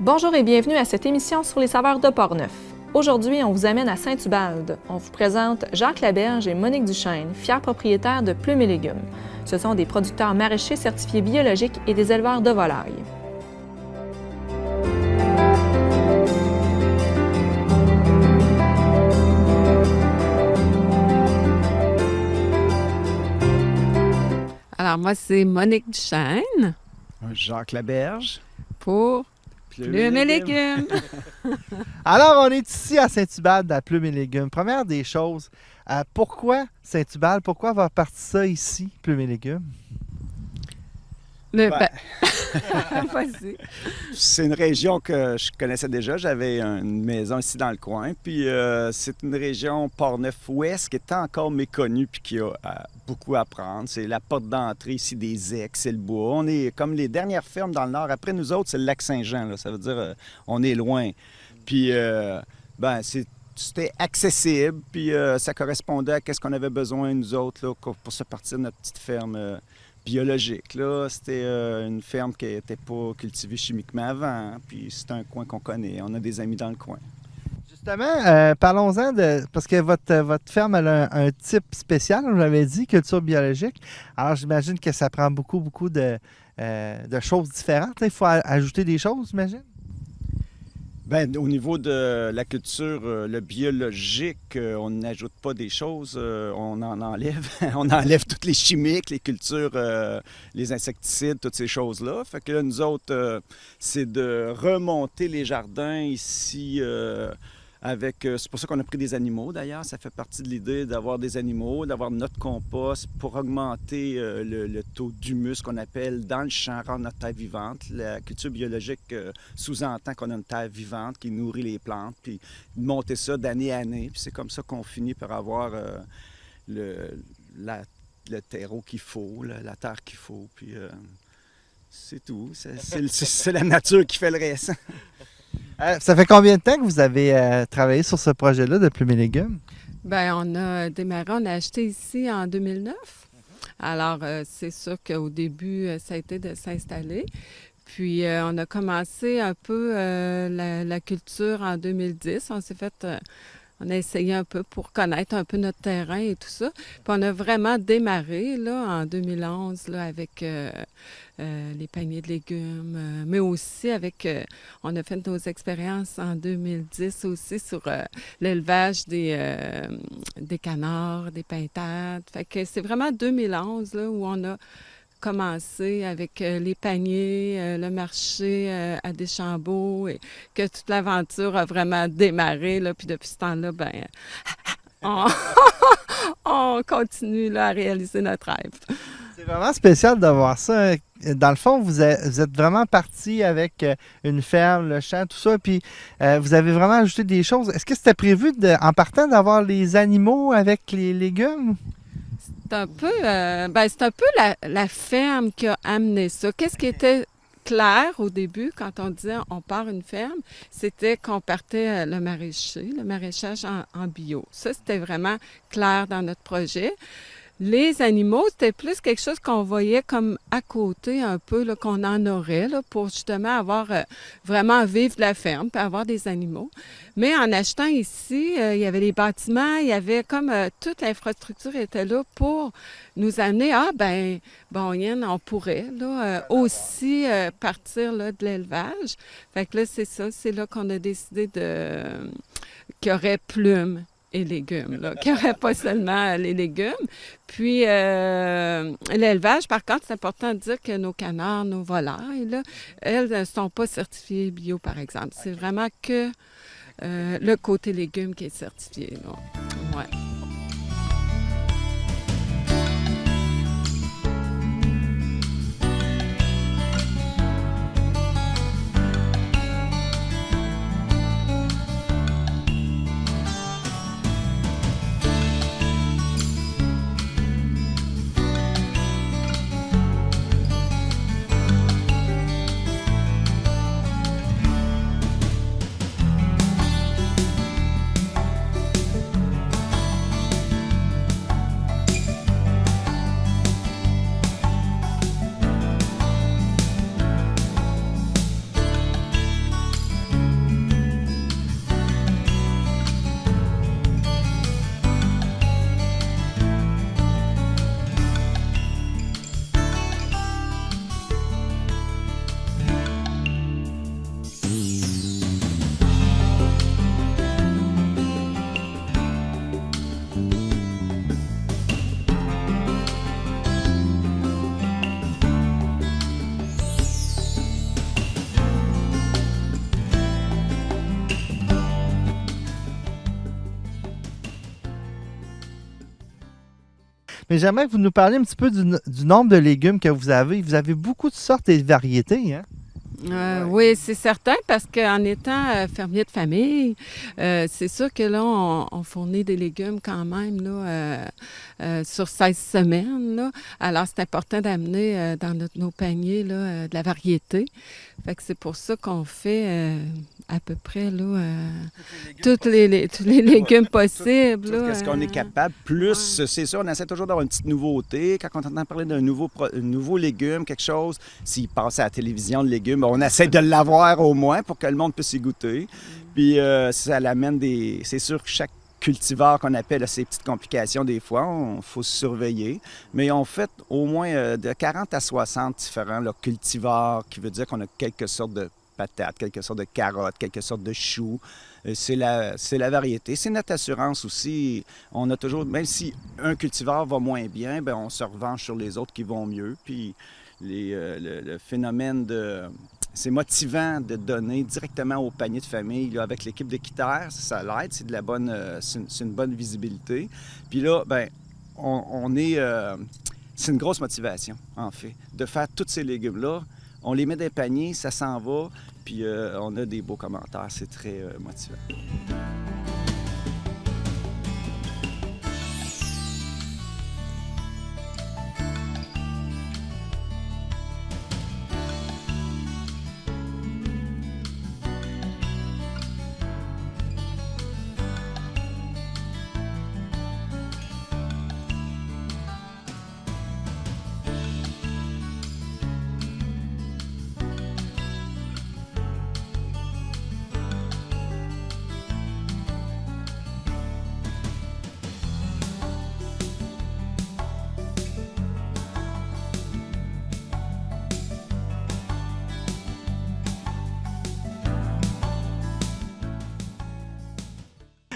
Bonjour et bienvenue à cette émission sur les saveurs de Portneuf. Aujourd'hui, on vous amène à Saint-Ubalde. On vous présente Jacques Laberge et Monique Duchesne, fiers propriétaires de Plumes et Légumes. Ce sont des producteurs maraîchers certifiés biologiques et des éleveurs de volailles. Alors, moi, c'est Monique Duchesne Jacques Laberge. pour Plumes et Légumes. Alors, on est ici à Saint-Ubalde, à Plumes et Légumes. Première des choses, pourquoi Saint-Ubalde? Pourquoi avoir parti ça ici, Plumes et Légumes? Vas-y. C'est une région que je connaissais déjà. J'avais une maison ici dans le coin. Puis c'est une région Portneuf-Ouest qui est encore méconnue puis qui a beaucoup à apprendre. C'est la porte d'entrée ici des Ecs, c'est le bois. On est comme les dernières fermes dans le nord. Après nous autres, c'est le lac Saint-Jean. Là. Ça veut dire on est loin. Puis c'était accessible. Puis ça correspondait à ce qu'on avait besoin nous autres là, pour se partir de notre petite ferme. Biologique. Là, c'était une ferme qui n'était pas cultivée chimiquement avant, puis c'est un coin qu'on connaît. On a des amis dans le coin. Justement, parlons-en parce que votre ferme elle a un type spécial, vous l'avez dit, culture biologique. Alors, j'imagine que ça prend beaucoup de choses différentes. Il faut ajouter des choses, j'imagine? Bien, au niveau de la culture, le biologique, on n'ajoute pas des choses, on en enlève. On enlève toutes les chimiques, les cultures, les insecticides, toutes ces choses-là. Fait que là, nous autres, c'est de remonter les jardins ici c'est pour ça qu'on a pris des animaux, d'ailleurs. Ça fait partie de l'idée d'avoir des animaux, d'avoir notre compost pour augmenter le taux d'humus qu'on appelle dans le champ, rendre notre terre vivante. La culture biologique sous-entend qu'on a une terre vivante qui nourrit les plantes, puis monter ça d'année à année. Puis c'est comme ça qu'on finit par avoir le terreau qu'il faut, la terre qu'il faut. Puis c'est tout. C'est la nature qui fait le reste. Ça fait combien de temps que vous avez travaillé sur ce projet-là de Plumes et Légumes? Bien, on a démarré, on a acheté ici en 2009. Alors, c'est sûr qu'au début, ça a été de s'installer. Puis, on a commencé un peu la culture en 2010. On a essayé un peu pour connaître un peu notre terrain et tout ça. Puis on a vraiment démarré là, en 2011 là, avec les paniers de légumes, mais aussi avec... on a fait nos expériences en 2010 aussi sur l'élevage des canards, des pintades. Fait que c'est vraiment 2011 là, où on a commencé avec les paniers, le marché à Deschambault et que toute l'aventure a vraiment démarré. Là, puis depuis ce temps-là, ben, on continue là, à réaliser notre rêve. C'est vraiment spécial de voir ça. Dans le fond, vous êtes vraiment parti avec une ferme, le champ, tout ça, puis vous avez vraiment ajouté des choses. Est-ce que c'était prévu en partant d'avoir les animaux avec les légumes? C'est un peu, la ferme qui a amené ça. Qu'est-ce qui était clair au début quand on disait on part une ferme? C'était qu'on partait le maraîchage en bio. Ça, c'était vraiment clair dans notre projet. Les animaux, c'était plus quelque chose qu'on voyait comme à côté un peu, là, qu'on en aurait là, pour justement avoir vraiment vivre de la ferme puis avoir des animaux. Mais en achetant ici, il y avait les bâtiments, il y avait comme toute l'infrastructure était là pour nous amener, on pourrait là, aussi partir là, de l'élevage. Fait que là, c'est ça, c'est là qu'on a décidé qu'il y aurait Plumes et légumes, là, qu'il n'y aurait pas seulement les légumes. Puis, l'élevage, par contre, c'est important de dire que nos canards, nos volailles, là, elles ne sont pas certifiées bio, par exemple. C'est vraiment que le côté légumes qui est certifié, là. Ouais. Mais j'aimerais que vous nous parliez un petit peu du nombre de légumes que vous avez. Vous avez beaucoup de sortes et de variétés, hein? Oui, c'est certain, parce qu'en étant fermier de famille, c'est sûr que là, on fournit des légumes quand même là, sur 16 semaines. Là. Alors, c'est important d'amener dans nos paniers là, de la variété. Fait que c'est pour ça qu'on fait à peu près là, tous les légumes possibles. Tout ce qu'on est capable. Plus, c'est sûr, on essaie toujours d'avoir une petite nouveauté. Quand on entend parler d'un nouveau légume, quelque chose, s'il passe à la télévision, le légume, on essaie de l'avoir au moins pour que le monde puisse y goûter. Puis ça l'amène c'est sûr que chaque cultivar qu'on appelle a ses petites complications des fois, il faut se surveiller. Mais on fait au moins de 40 à 60 différents là, cultivars, qui veut dire qu'on a quelques sortes de patates, quelques sortes de carottes, quelques sortes de choux. C'est la variété. C'est notre assurance aussi. On a toujours, même si un cultivar va moins bien, bien, on se revanche sur les autres qui vont mieux. Puis le phénomène de... C'est motivant de donner directement au panier de famille là, avec l'équipe d'Équiterre. Ça l'aide, c'est de la bonne, c'est une bonne visibilité. Puis là, ben, on est... c'est une grosse motivation, en fait, de faire tous ces légumes-là. On les met dans les paniers, ça s'en va, puis on a des beaux commentaires. C'est très motivant.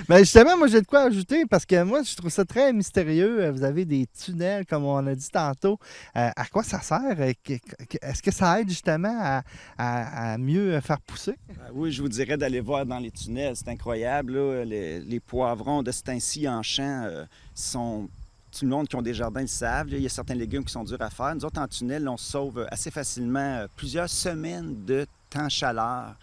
Ben justement, moi, j'ai de quoi ajouter parce que moi, je trouve ça très mystérieux. Vous avez des tunnels, comme on a dit tantôt. À quoi ça sert? Est-ce que ça aide justement à mieux faire pousser? Oui, je vous dirais d'aller voir dans les tunnels. C'est incroyable. Là. Les poivrons de ce temps-ci en champ sont... Tout le monde qui ont des jardins le savent. Là, il y a certains légumes qui sont durs à faire. Nous autres, en tunnel, on sauve assez facilement plusieurs semaines de temps chaleur.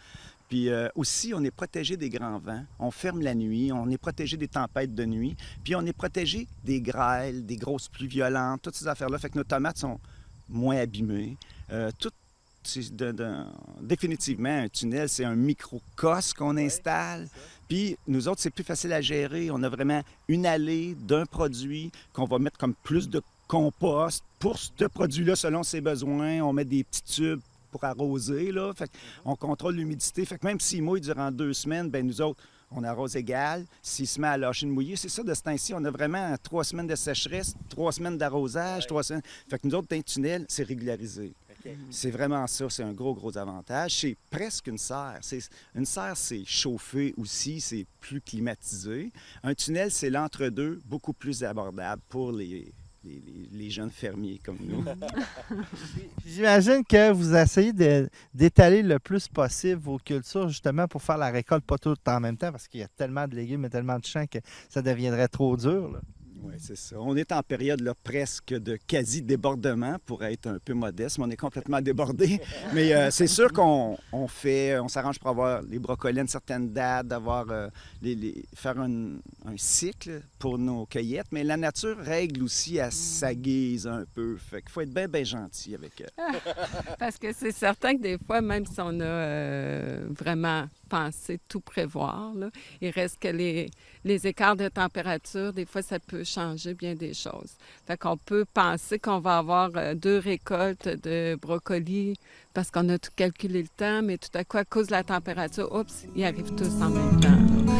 Puis aussi, on est protégé des grands vents. On ferme la nuit, on est protégé des tempêtes de nuit. Puis on est protégé des grêles, des grosses pluies violentes, toutes ces affaires-là. Fait que nos tomates sont moins abîmées. Définitivement, un tunnel, c'est un microcosme qu'on installe. Puis nous autres, c'est plus facile à gérer. On a vraiment une allée d'un produit qu'on va mettre comme plus de compost pour ce produit-là selon ses besoins. On met des petits tubes pour arroser, là. Fait on contrôle l'humidité. Fait que même s'il mouille durant 2 semaines, bien nous autres, on arrose égal. S'il se met à lâcher une mouillée, c'est ça, de ce temps-ci, on a vraiment 3 semaines de sécheresse, 3 semaines d'arrosage, 3 semaines... Fait que nous autres, dans les tunnels, c'est régularisé. Okay. C'est vraiment ça, c'est un gros avantage. C'est presque une serre. Une serre, c'est chauffé aussi, c'est plus climatisé. Un tunnel, c'est l'entre-deux, beaucoup plus abordable pour les jeunes fermiers comme nous. J'imagine que vous essayez d'étaler le plus possible vos cultures justement pour faire la récolte pas tout en même temps parce qu'il y a tellement de légumes et tellement de champs que ça deviendrait trop dur. Là. Oui, c'est ça. On est en période là, presque de quasi-débordement pour être un peu modeste, mais on est complètement débordé. Mais c'est sûr qu'on s'arrange pour avoir les brocolis à une certaine date, faire un cycle pour nos cueillettes. Mais la nature règle aussi à sa guise un peu. Fait qu'il faut être bien gentil avec elle. Parce que c'est certain que des fois, même si on a vraiment pensé tout prévoir, là, il reste que les écarts de température, des fois, ça peut changer bien des choses. Fait qu'on peut penser qu'on va avoir 2 récoltes de brocolis parce qu'on a tout calculé le temps, mais tout à coup, à cause de la température, oups, ils arrivent tous en même temps. Là.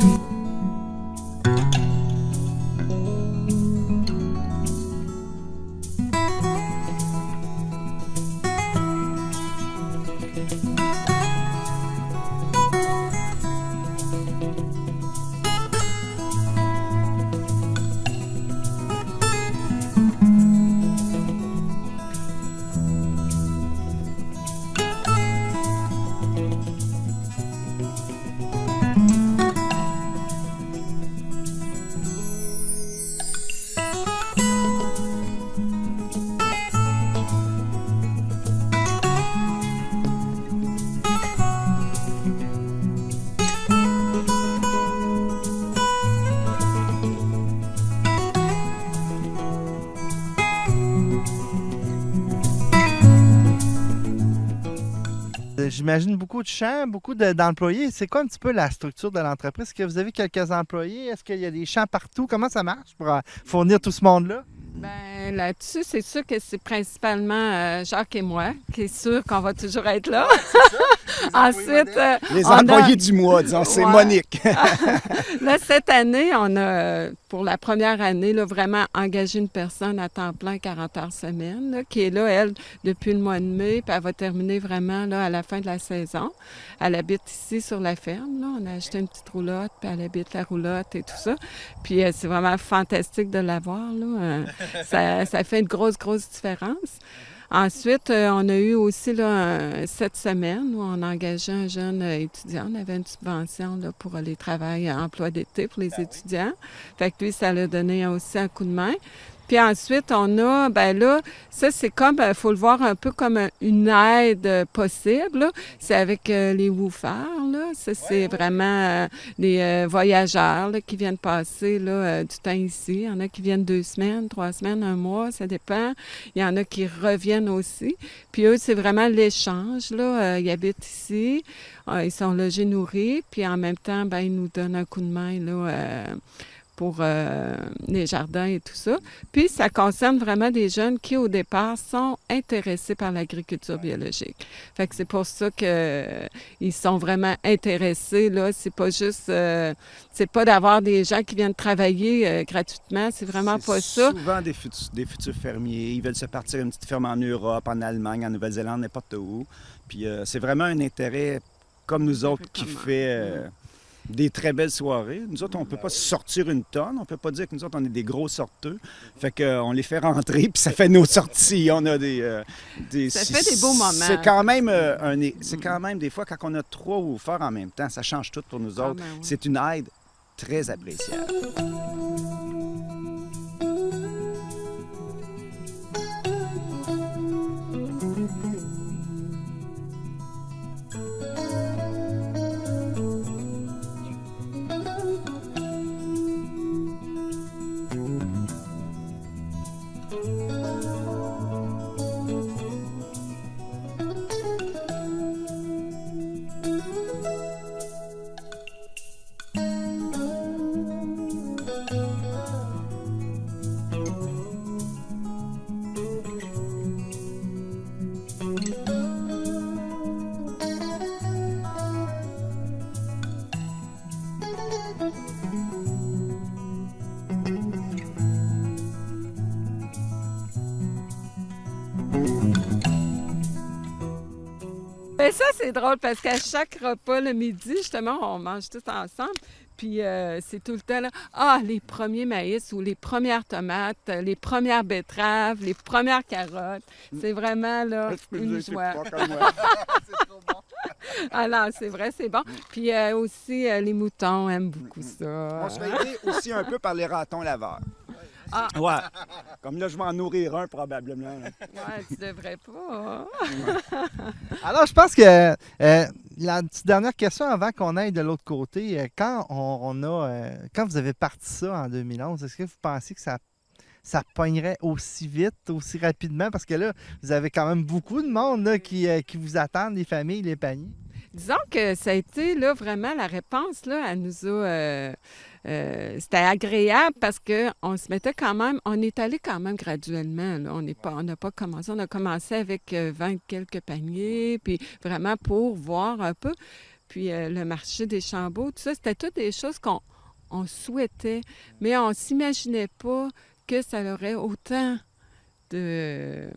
j'imagine beaucoup de champs, beaucoup d'employés. C'est quoi un petit peu la structure de l'entreprise? Est-ce que vous avez quelques employés? Est-ce qu'il y a des champs partout? Comment ça marche pour fournir tout ce monde-là? Ben là-dessus, c'est sûr que c'est principalement Jacques et moi, qui est sûr qu'on va toujours être là. Ensuite, Les on a- employés du mois, disons, c'est Ouais. Monique. Là, cette année, on a, pour la première année, là, vraiment engagé une personne à temps plein, 40 heures semaine, là, qui est là, elle, depuis le mois de mai, puis elle va terminer vraiment là, à la fin de la saison. Elle habite ici sur la ferme. Là. On a acheté une petite roulotte, puis elle habite la roulotte et tout ça. Puis c'est vraiment fantastique de la voir. Là. Ça fait une grosse, grosse différence. Ensuite, on a eu aussi là, cette semaine où on a engagé un jeune étudiant. On avait une subvention là, pour les travails emploi d'été pour les étudiants. Fait que lui, ça l'a donné aussi un coup de main. Puis ensuite, on a, ben là, ça c'est comme, il faut le voir un peu comme une aide possible. Là. C'est avec les woofers, là. Ça, c'est vraiment les voyageurs là, qui viennent passer là, du temps ici. Il y en a qui viennent 2 semaines, 3 semaines, 1 mois, ça dépend. Il y en a qui reviennent aussi. Puis eux, c'est vraiment l'échange. Là. Ils habitent ici, ils sont logés, nourris, puis en même temps, ben, ils nous donnent un coup de main là, pour les jardins et tout ça. Puis, ça concerne vraiment des jeunes qui, au départ, sont intéressés par l'agriculture biologique. Fait que c'est pour ça qu'ils sont vraiment intéressés, là. C'est pas juste... c'est pas d'avoir des gens qui viennent travailler gratuitement. C'est vraiment pas ça. Souvent des futurs fermiers. Ils veulent se partir une petite ferme en Europe, en Allemagne, en Nouvelle-Zélande, n'importe où. Puis c'est vraiment un intérêt comme nous autres qui fait... des très belles soirées. Nous autres, on ne peut pas sortir une tonne. On ne peut pas dire que nous autres, on est des gros sorteux. Fait qu'on les fait rentrer, puis ça fait nos sorties. On a Ça fait des beaux moments. C'est quand même des fois, quand on a 3 woofers en même temps, ça change tout pour nous autres. Ben oui. C'est une aide très appréciable. Mais ça, c'est drôle parce qu'à chaque repas le midi, justement, on mange tous ensemble. Puis c'est tout le temps là, les premiers maïs ou les premières tomates, les premières betteraves, les premières carottes. C'est vraiment là une joie. Alors, c'est vrai, c'est bon. Puis aussi, les moutons aiment beaucoup ça. On se fait aider aussi un peu par les ratons laveurs. Ah. Ouais. Comme là, je vais en nourrir un probablement. Ouais, tu devrais pas. Alors, je pense que la petite dernière question avant qu'on aille de l'autre côté, quand quand vous avez parti ça en 2011, est-ce que vous pensez que ça pognerait aussi vite, aussi rapidement? Parce que là, vous avez quand même beaucoup de monde là, qui vous attendent, les familles, les paniers. Disons que ça a été là, vraiment la réponse, là, elle nous a... c'était agréable parce qu'on se mettait quand même, on est allé quand même graduellement. Là. On n'a pas commencé, on a commencé avec 20 quelques paniers, puis vraiment pour voir un peu. Puis le marché des Chambeaux, tout ça, c'était toutes des choses qu'on souhaitait, mais on ne s'imaginait pas que ça aurait autant de...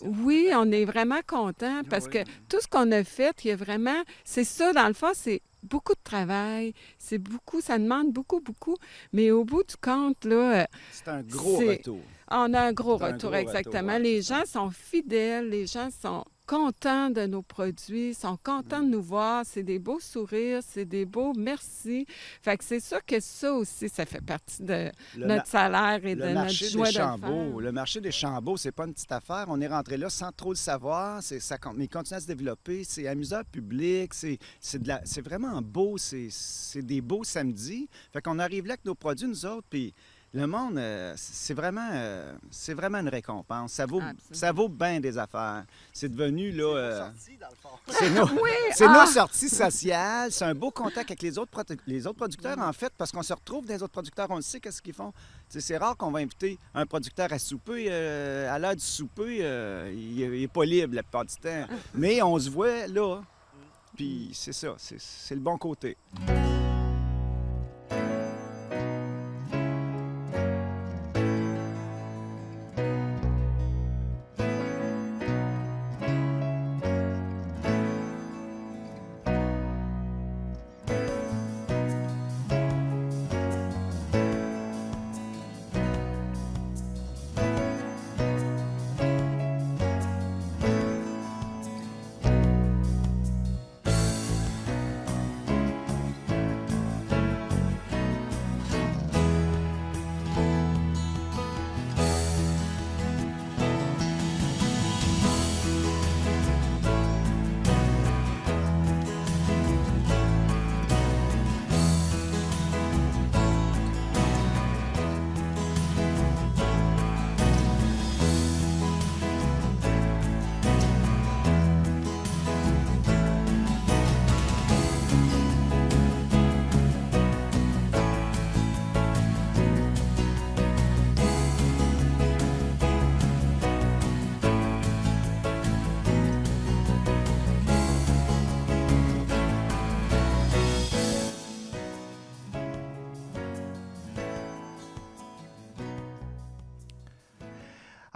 Oui, on est vraiment content parce que tout ce qu'on a fait, il y a vraiment... C'est ça, dans le fond, c'est beaucoup de travail, c'est beaucoup, ça demande beaucoup, beaucoup, mais au bout du compte, là... C'est un gros retour. On a un gros C'est un retour, gros exactement. retour, ouais, les c'est gens sont fidèles, les gens sont contents de nos produits, sont contents de nous voir, c'est des beaux sourires, c'est des beaux merci. Fait que c'est sûr que ça aussi, ça fait partie de notre salaire et de notre joie de le faire. Le marché des Chambeaux, c'est pas une petite affaire. On est rentré là sans trop le savoir. Mais il continue à se développer. C'est amusant public. C'est vraiment beau. C'est des beaux samedis. Fait qu'on arrive là avec nos produits, nous autres, puis Le monde, c'est vraiment une récompense. Ça vaut bien des affaires. C'est devenu, là... c'est nos sorties sociales. C'est un beau contact avec les autres producteurs, en fait, parce qu'on se retrouve dans les autres producteurs, on le sait qu'est-ce qu'ils font. T'sais, c'est rare qu'on va inviter un producteur à souper. À l'heure du souper, il n'est pas libre la plupart du temps. Mais on se voit là. Puis c'est ça, c'est le bon côté.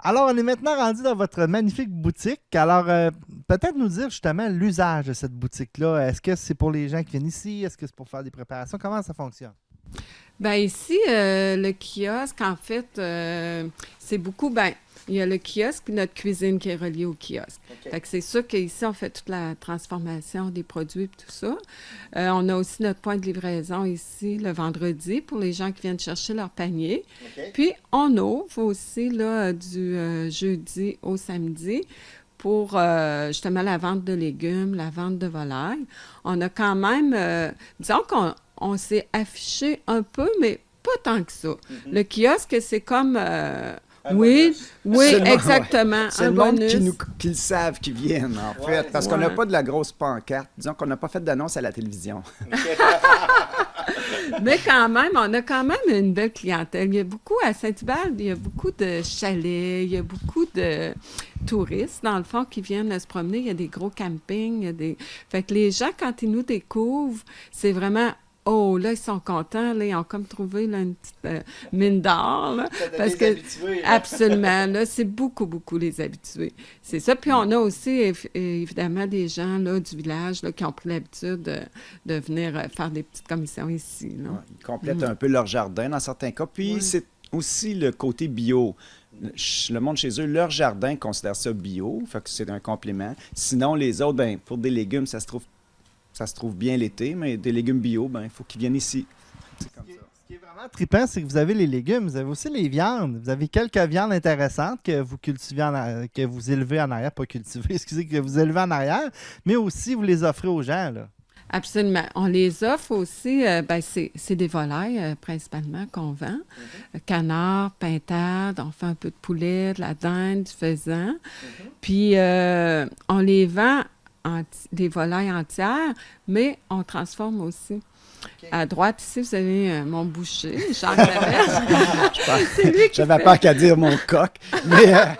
Alors, on est maintenant rendu dans votre magnifique boutique. Alors, peut-être nous dire justement l'usage de cette boutique-là. Est-ce que c'est pour les gens qui viennent ici? Est-ce que c'est pour faire des préparations? Comment ça fonctionne? Bien, ici, le kiosque, en fait, c'est beaucoup... Bien, il y a le kiosque puis notre cuisine qui est reliée au kiosque. Okay. Fait que c'est sûr qu'ici, on fait toute la transformation des produits et tout ça. On a aussi notre point de livraison ici le vendredi pour les gens qui viennent chercher leur panier. Okay. Puis, on ouvre aussi là, du jeudi au samedi pour justement la vente de légumes, la vente de volailles. On a quand même, disons qu'on s'est affiché un peu, mais pas tant que ça. Mm-hmm. Le kiosque, c'est comme... oui, exactement. Ouais. C'est le monde qui le savent, qui viennent, en fait. Parce qu'on n'a pas de la grosse pancarte. Disons qu'on n'a pas fait d'annonce à la télévision. Mais quand même, on a quand même une belle clientèle. Il y a beaucoup, à Saint-Hubert, il y a beaucoup de chalets, il y a beaucoup de touristes, dans le fond, qui viennent se promener. Il y a des gros campings. Fait que les gens, quand ils nous découvrent, c'est vraiment... Oh, là, ils sont contents. Là, ils ont comme trouvé là, une petite mine d'or. Là, parce que, habitués, là. Absolument. Là, c'est beaucoup, beaucoup les habitués. C'est ça. Puis, on a aussi, évidemment, des gens là, du village là, qui ont pris l'habitude de venir faire des petites commissions ici. Là. Ouais, ils complètent un peu leur jardin dans certains cas. Puis, c'est aussi le côté bio. Le monde chez eux, leur jardin considère ça bio. Fait que c'est un complément. Sinon, les autres, ben, pour des légumes, ça se trouve bien l'été, mais des légumes bio, ben il faut qu'ils viennent ici. C'est comme ça. Ce qui est vraiment trippant, c'est que vous avez les légumes, vous avez aussi les viandes. Vous avez quelques viandes intéressantes que vous cultivez que vous élevez en arrière, pas cultivez, excusez, que vous élevez en arrière, mais aussi vous les offrez aux gens, là. Absolument. On les offre aussi, c'est des volailles principalement qu'on vend. Canard, pintade, on fait un peu de poulet, de la dinde, du faisan. Puis on les vend des volailles entières, mais on transforme aussi. Okay. À droite, ici, vous avez mon boucher, Jacques Laberge. J'avais peur qu'à dire mon coq, mais...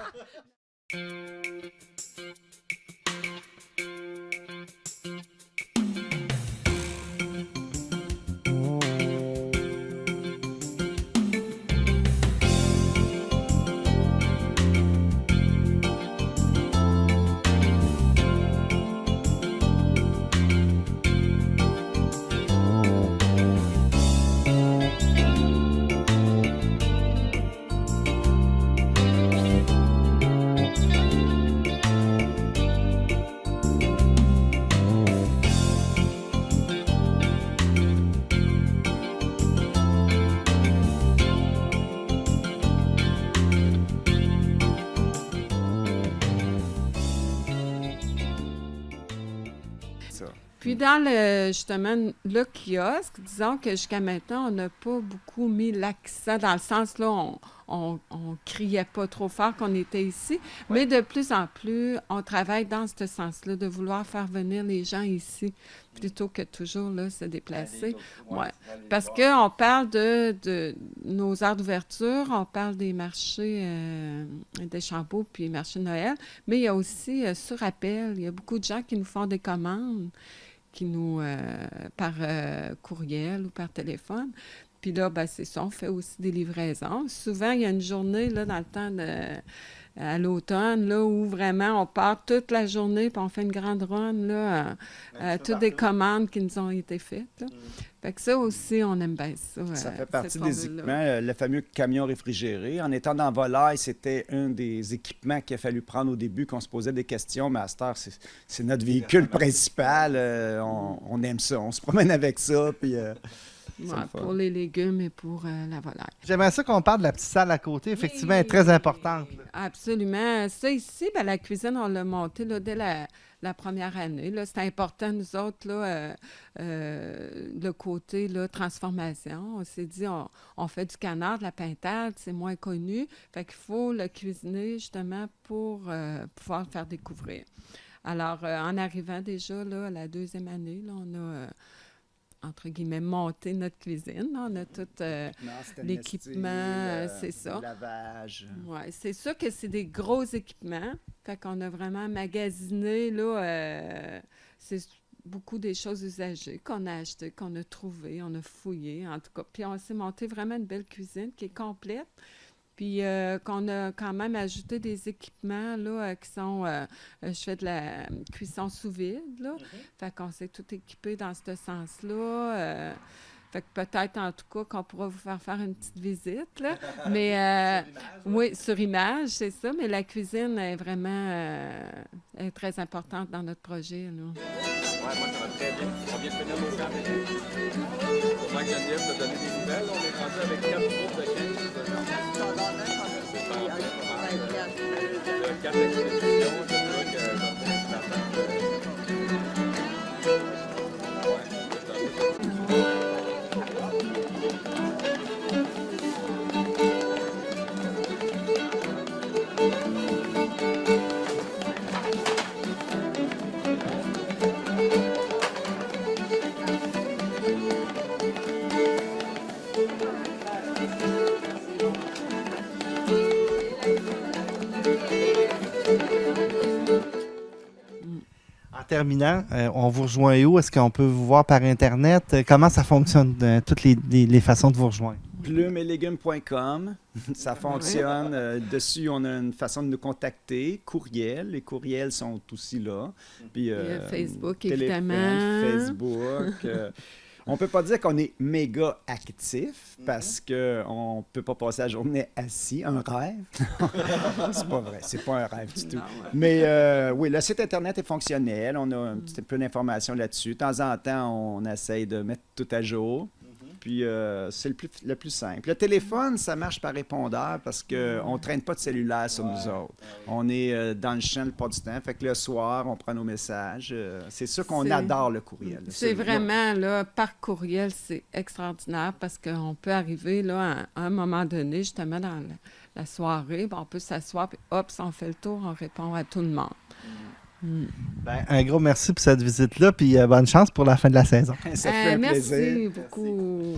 Puis dans justement le kiosque, disons que jusqu'à maintenant, on n'a pas beaucoup mis l'accent dans le sens là, on criait pas trop fort qu'on était ici, mais de plus en plus, on travaille dans ce sens-là, de vouloir faire venir les gens ici plutôt que toujours là, se déplacer. Ouais. Parce qu'on parle de nos heures d'ouverture, on parle des marchés des Champeaux puis marché de Noël, mais il y a aussi sur appel, il y a beaucoup de gens qui nous font des commandes par courriel ou par téléphone. Puis là, ben, c'est ça, on fait aussi des livraisons. Souvent, il y a une journée, là, dans le temps à l'automne, là, où vraiment on part toute la journée, puis on fait une grande run, là, toutes des commandes qui nous ont été faites, là. Fait que ça aussi, on aime bien ça. Ça fait partie des équipements, le fameux camion réfrigéré. En étant dans Volaille, c'était un des équipements qu'il a fallu prendre au début, qu'on se posait des questions. Mais à cette heure, c'est notre véhicule principal. On aime ça. On se promène avec ça. Puis, pour les légumes et pour la volaille. J'aimerais ça qu'on parle de la petite salle à côté. Effectivement, elle est très importante. Là. Absolument. Ça ici, ben, la cuisine, on l'a montée là, dès la première année. C'était important, nous autres, là, le côté là, transformation. On s'est dit, on fait du canard, de la pintade, c'est moins connu. Fait qu'il faut le cuisiner justement pour pouvoir le faire découvrir. Alors, en arrivant déjà là, à la deuxième année, là, on a... entre guillemets, monter notre cuisine. On a tout l'équipement, c'est ça. Le lavage. Oui, c'est sûr que c'est des gros équipements. Fait qu'on a vraiment magasiné, là, c'est beaucoup des choses usagées qu'on a achetées, qu'on a trouvées, on a fouillé, en tout cas. Puis on s'est monté vraiment une belle cuisine qui est complète. Puis qu'on a quand même ajouté des équipements là, qui sont... je fais de la cuisson sous vide, là. Fait qu'on s'est tout équipé dans ce sens-là. Fait que peut-être, en tout cas, qu'on pourra vous faire une petite visite, là. Mais oui, sur image, c'est ça. Mais la cuisine est vraiment est très importante dans notre projet, là. Oui, moi, ça va très bien. On vient de finir nos campagnes. Pour moi, Geneviève nous a donné des nouvelles. On est rendu avec 4 groupes de 15 de gens. C'est pas en fait, 4 expéditions, je crois que c'est En terminant, on vous rejoint où? Est-ce qu'on peut vous voir par Internet? Comment ça fonctionne, toutes les façons de vous rejoindre? Plumeetlégumes.com, ça fonctionne. Dessus, on a une façon de nous contacter. Courriel, les courriels sont aussi là. Puis, Facebook, téléphone, évidemment. Facebook. On ne peut pas dire qu'on est méga actif parce qu'on ne peut pas passer la journée assis. Un rêve? C'est pas vrai, c'est pas un rêve du tout. Mais oui, le site Internet est fonctionnel. On a un petit peu d'informations là-dessus. De temps en temps, on essaye de mettre tout à jour. Puis c'est le plus simple. Le téléphone, ça marche par répondeur parce qu'on ne traîne pas de cellulaire sur nous autres. On est dans le champ le pas du temps. Fait que le soir, on prend nos messages. C'est sûr qu'on adore le courriel. C'est vraiment, là, par courriel, c'est extraordinaire parce qu'on peut arriver, là, à un moment donné, justement, dans la soirée, on peut s'asseoir, puis hop, si on fait le tour, on répond à tout le monde. Ben, un gros merci pour cette visite-là, puis bonne chance pour la fin de la saison. Ça fait un plaisir. Merci beaucoup.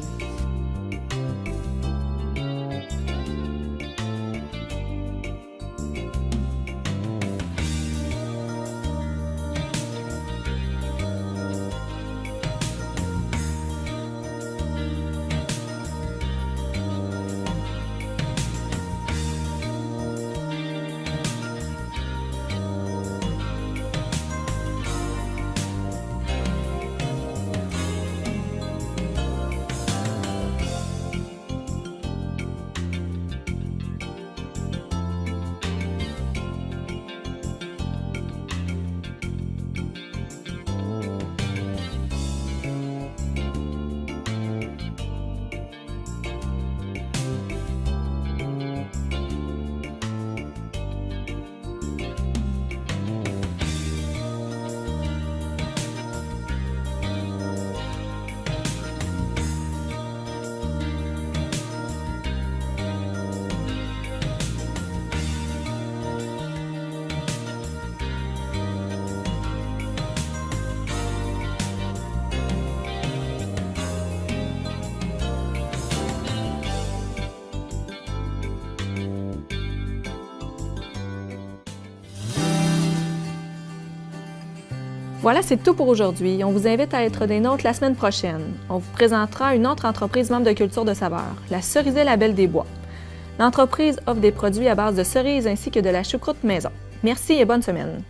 Voilà, c'est tout pour aujourd'hui. On vous invite à être des nôtres la semaine prochaine. On vous présentera une autre entreprise membre de Culture de saveur, la Cerisée Label des Bois. L'entreprise offre des produits à base de cerises ainsi que de la choucroute maison. Merci et bonne semaine.